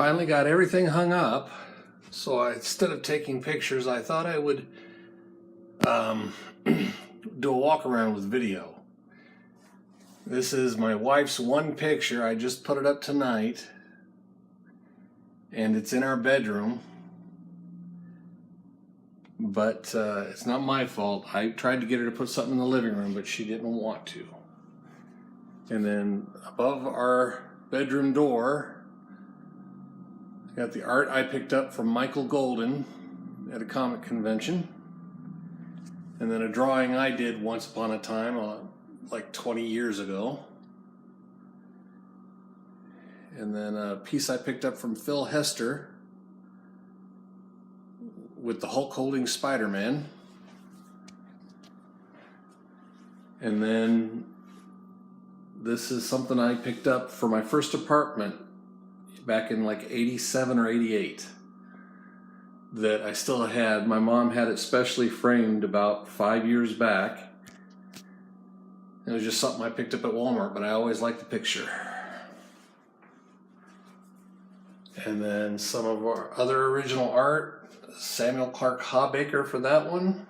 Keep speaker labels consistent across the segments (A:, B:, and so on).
A: Finally got everything hung up, so instead of taking pictures, I thought I would do a walk around with video. This is my wife's one picture. I just put it up tonight, and it's in our bedroom, but it's not my fault. I tried to get her to put something in the living room, but she didn't want to. And then above our bedroom door, I got the art I picked up from Michael Golden at a comic convention. And then a drawing I did once upon a time, like 20 years ago. And then a piece I picked up from Phil Hester with the Hulk holding Spider-Man. And then this is something I picked up for my first apartment back in like 87 or 88 that I still had. My mom had it specially framed about 5 years back. It was just something I picked up at Walmart, but I always liked the picture. And then some of our other original art, Samuel Clark Hawbaker for that one.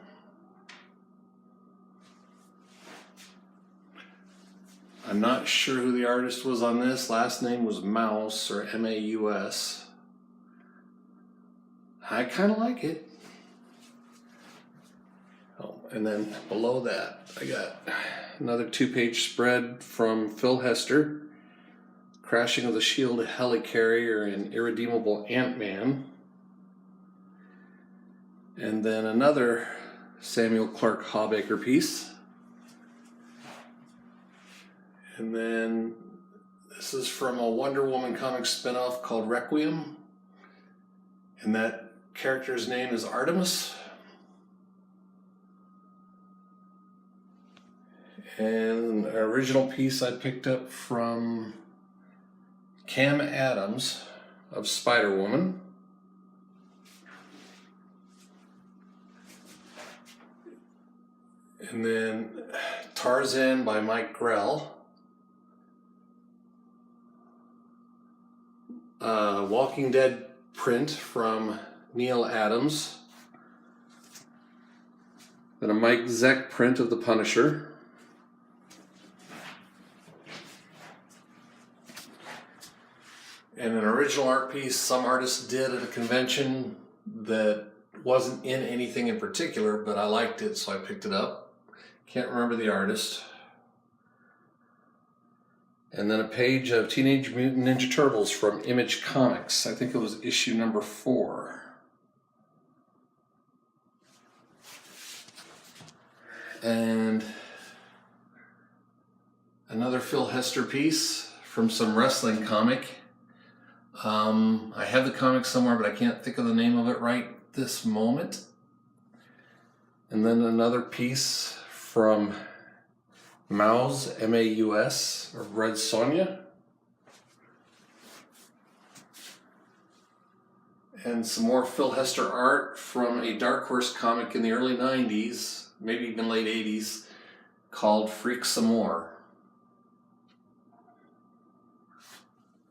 A: I'm not sure who the artist was on this. Last name was Mouse, or M-A-U-S. I kind of like it. Oh, and then below that, I got another 2-page spread from Phil Hester, Crashing of the Shield Helicarrier and Irredeemable Ant-Man. And then another Samuel Clark Hawbaker piece. And then this is from a Wonder Woman comic spinoff called Requiem. And that character's name is Artemis. And an original piece I picked up from Cam Adams of Spider-Woman. And then Tarzan by Mike Grell. Walking Dead print from Neil Adams. Then a Mike Zeck print of The Punisher. And an original art piece some artist did at a convention that wasn't in anything in particular, but I liked it, so I picked it up. Can't remember the artist. And then a page of Teenage Mutant Ninja Turtles from Image Comics. I think it was issue number 4. And another Phil Hester piece from some wrestling comic. I have the comic somewhere, but I can't think of the name of it right this moment. And then another piece from Maus, M-A-U-S, or Red Sonja. And some more Phil Hester art from a Dark Horse comic in the early 90s, maybe even late 80s, called Freak Some More.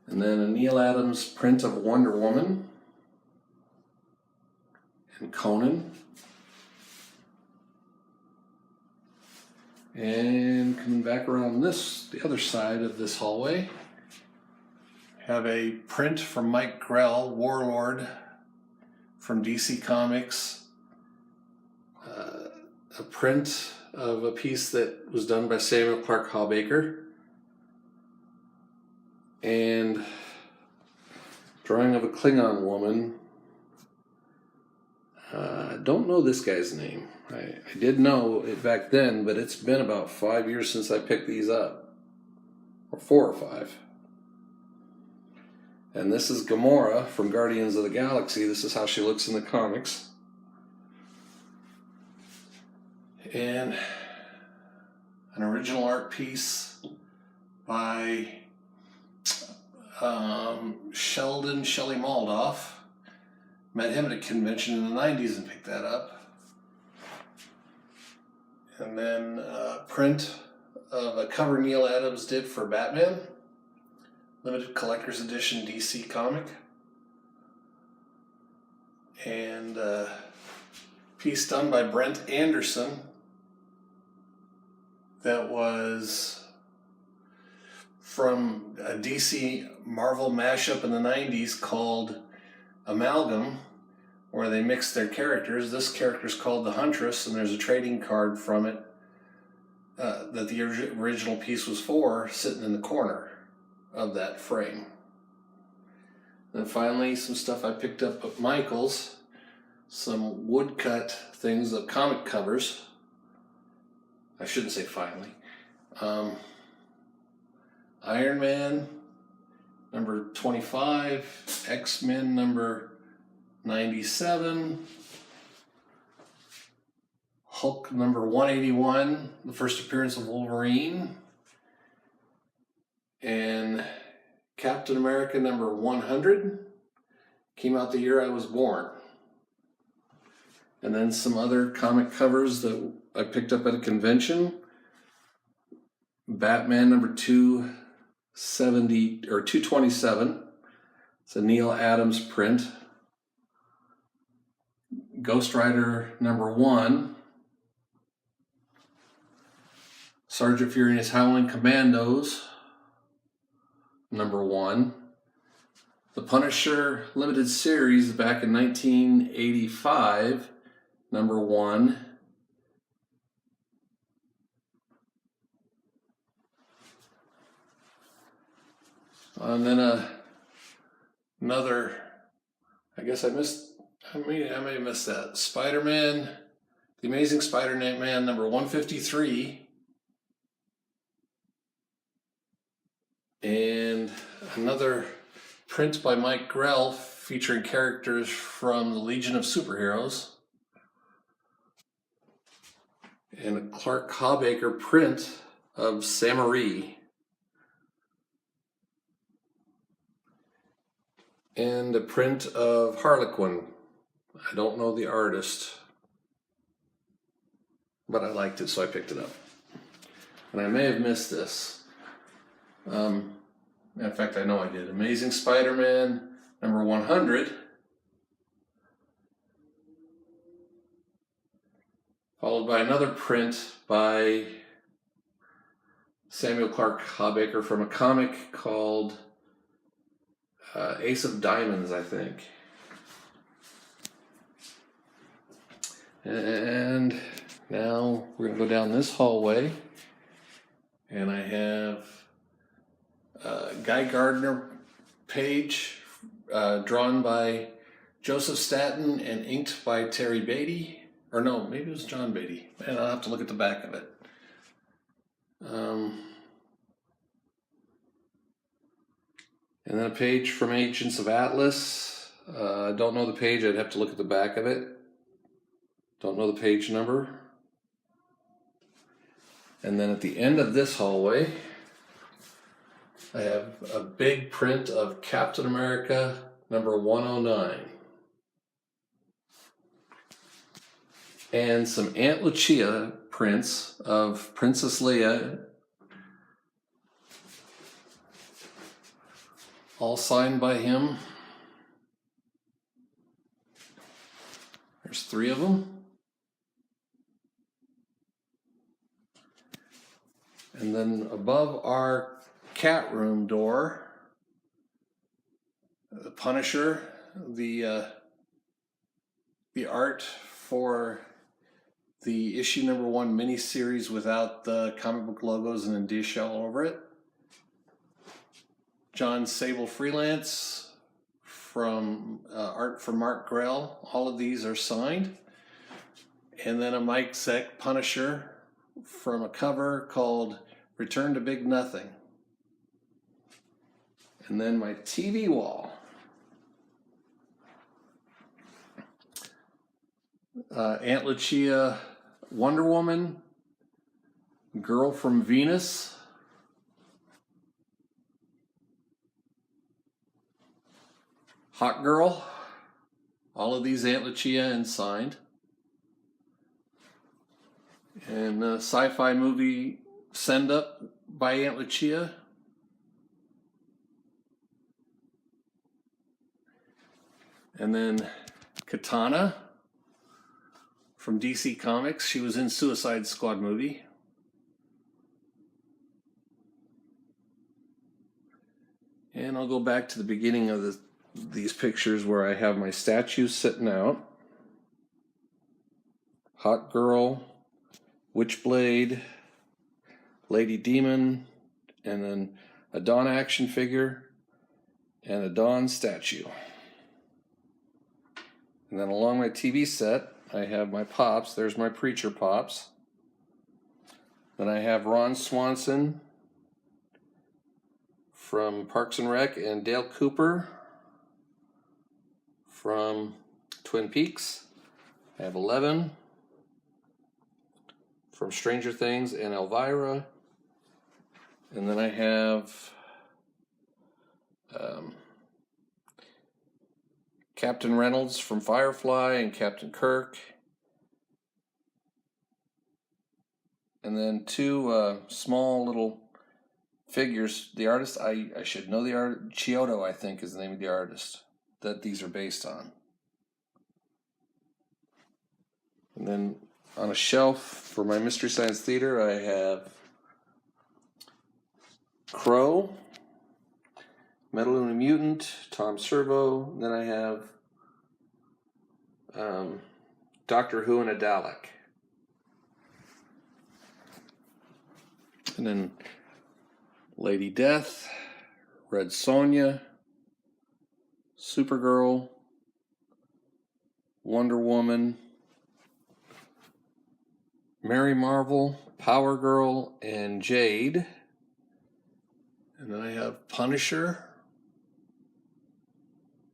A: And then a Neil Adams print of Wonder Woman and Conan. And coming back around the other side of this hallway, have a print from Mike Grell, Warlord, from DC Comics. A print of a piece that was done by Samuel Clark Hawbaker. And drawing of a Klingon woman. I don't know this guy's name. I did know it back then, but it's been about 5 years since I picked these up. Or 4 or 5. And this is Gamora from Guardians of the Galaxy. This is how she looks in the comics. And an original art piece by Sheldon Shelley Maldoff. Met him at a convention in the 90s and picked that up. And then a print of a cover Neil Adams did for Batman. Limited Collector's Edition DC comic. and piece done by Brent Anderson that was from a DC Marvel mashup in the 90s called Amalgam, where they mixed their characters. This character's called the Huntress, and there's a trading card from it that the original piece was for, sitting in the corner of that frame. And finally, some stuff I picked up at Michael's, some woodcut things of comic covers. I shouldn't say finally. Iron Man number 25, X-Men number 97, Hulk number 181, the first appearance of Wolverine, and Captain America number 100, came out the year I was born. And then some other comic covers that I picked up at a convention. Batman number 270 or 227. It's a Neil Adams print. Ghost Rider number 1. Sergeant Fury and his Howling Commandos number 1. The Punisher limited series back in 1985 number 1. And then another, I guess I may have missed that. Spider-Man, The Amazing Spider-Man number 153. And another print by Mike Grell featuring characters from the Legion of Superheroes. And a Clark Hawbaker print of Samarie. And a print of Harlequin. I don't know the artist, but I liked it, so I picked it up. And I may have missed this. In fact, I know I did. Amazing Spider-Man number 100. Followed by another print by Samuel Clark Hawbaker from a comic called Ace of Diamonds, I think. And now we're going to go down this hallway, and I have a Guy Gardner page drawn by Joseph Staton and inked by Terry Beatty. Or no, maybe it was John Beatty. And I'll have to look at the back of it. And then a page from Agents of Atlas. I don't know the page. I'd have to look at the back of it. Don't know the page number. And then at the end of this hallway, I have a big print of Captain America number 109. And some Aunt Lucia prints of Princess Leia, all signed by him. There's 3 of them. And then above our cat room door, the Punisher, the art for the issue number 1 miniseries without the comic book logos and indicia all over it. John Sable Freelance from art from Mark Grell. All of these are signed. And then a Mike Zeck Punisher from a cover called Return to Big Nothing. And then my TV wall. Aunt Lucia Wonder Woman, Girl from Venus, Hot Girl, all of these Aunt Lucia and signed. And the sci-fi movie Send Up by Aunt Lucia. And then Katana from DC Comics. She was in Suicide Squad movie. And I'll go back to the beginning of these pictures where I have my statues sitting out. Hot Girl, Witchblade, Lady Demon, and then a Dawn action figure and a Dawn statue. And then along my TV set, I have my Pops. There's my Preacher Pops. Then I have Ron Swanson from Parks and Rec and Dale Cooper from Twin Peaks. I have 11 from Stranger Things and Elvira. And then I have Captain Reynolds from Firefly and Captain Kirk. And then two small little figures. The artist, I should know the art. Chiodo, I think, is the name of the artist that these are based on. And then on a shelf for my Mystery Science Theater, I have Crow, Metaluna Mutant, Tom Servo. And then I have Doctor Who and a Dalek. And then Lady Death, Red Sonja, Supergirl, Wonder Woman, Mary Marvel, Power Girl, and Jade. And then I have Punisher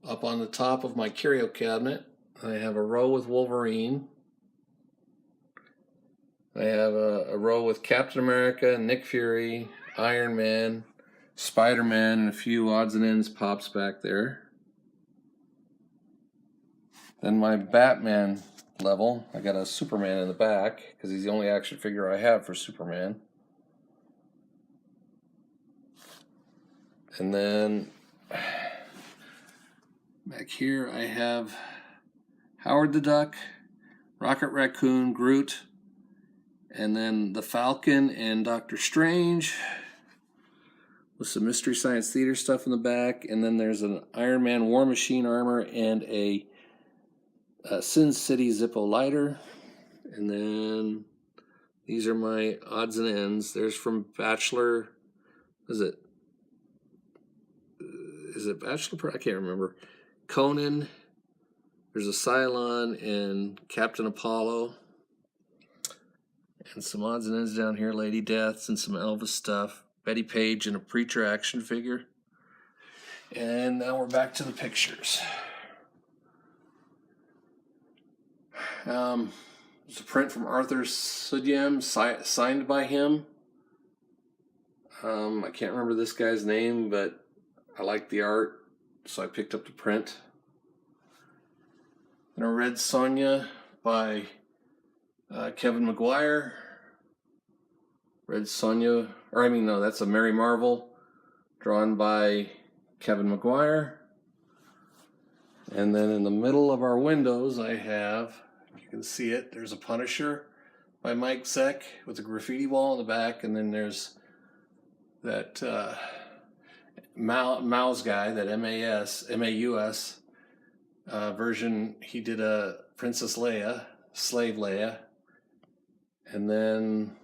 A: up on the top of my curio cabinet. I have a row with Wolverine. I have a row with Captain America, Nick Fury, Iron Man, Spider-Man, and a few odds and ends Pops back there. Then my Batman level, I got a Superman in the back because he's the only action figure I have for Superman. And then back here I have Howard the Duck, Rocket Raccoon, Groot, and then the Falcon and Doctor Strange with some Mystery Science Theater stuff in the back. And then there's an Iron Man War Machine armor and a Sin City Zippo lighter. And then these are my odds and ends. There's from Bachelor, is it Bachelor? I can't remember. Conan. There's a Cylon and Captain Apollo. And some odds and ends down here. Lady Deaths and some Elvis stuff. Betty Page and a Preacher action figure. And now we're back to the pictures. There's a print from Arthur Sudjam, signed by him. I can't remember this guy's name, but I like the art, so I picked up the print. And a Red Sonja by Kevin Maguire. Red Sonja, that's a Mary Marvel, drawn by Kevin Maguire. And then in the middle of our windows, I have, you can see it, there's a Punisher by Mike Zeck with a graffiti wall in the back. And then there's that Mouse guy, that MAUS version. He did a Princess Leia, Slave Leia. And then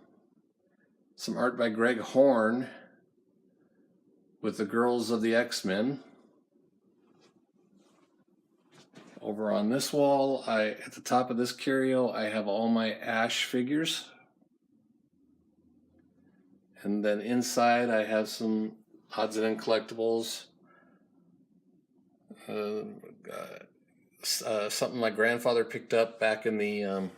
A: some art by Greg Horn with the Girls of the X-Men. Over on this wall, at the top of this curio, I have all my Ash figures. And then inside, I have some odds and end collectibles. Something my grandfather picked up back in the,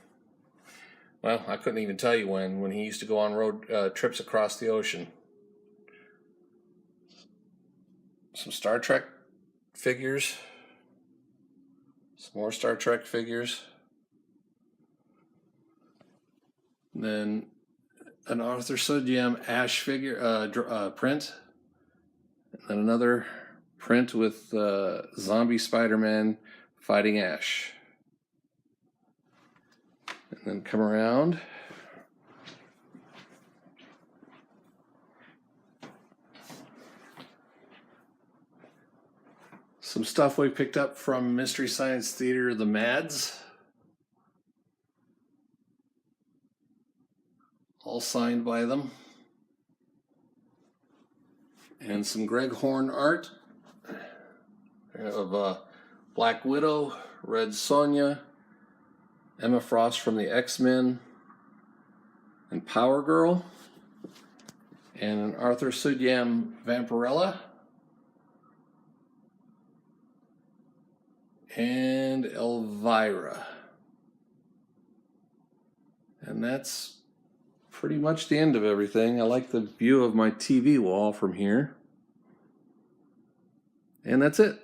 A: I couldn't even tell you when he used to go on road trips across the ocean. Some Star Trek figures. Some more Star Trek figures. And then an Arthur Sudjam Ash figure print. And then another print with Zombie Spider-Man fighting Ash. And then come around. Some stuff we picked up from Mystery Science Theater, the Mads. All signed by them. And some Greg Horn art of Black Widow, Red Sonja, Emma Frost from the X-Men, and Power Girl, and an Arthur Sudjam Vampirella, and Elvira. And that's pretty much the end of everything. I like the view of my TV wall from here. And that's it.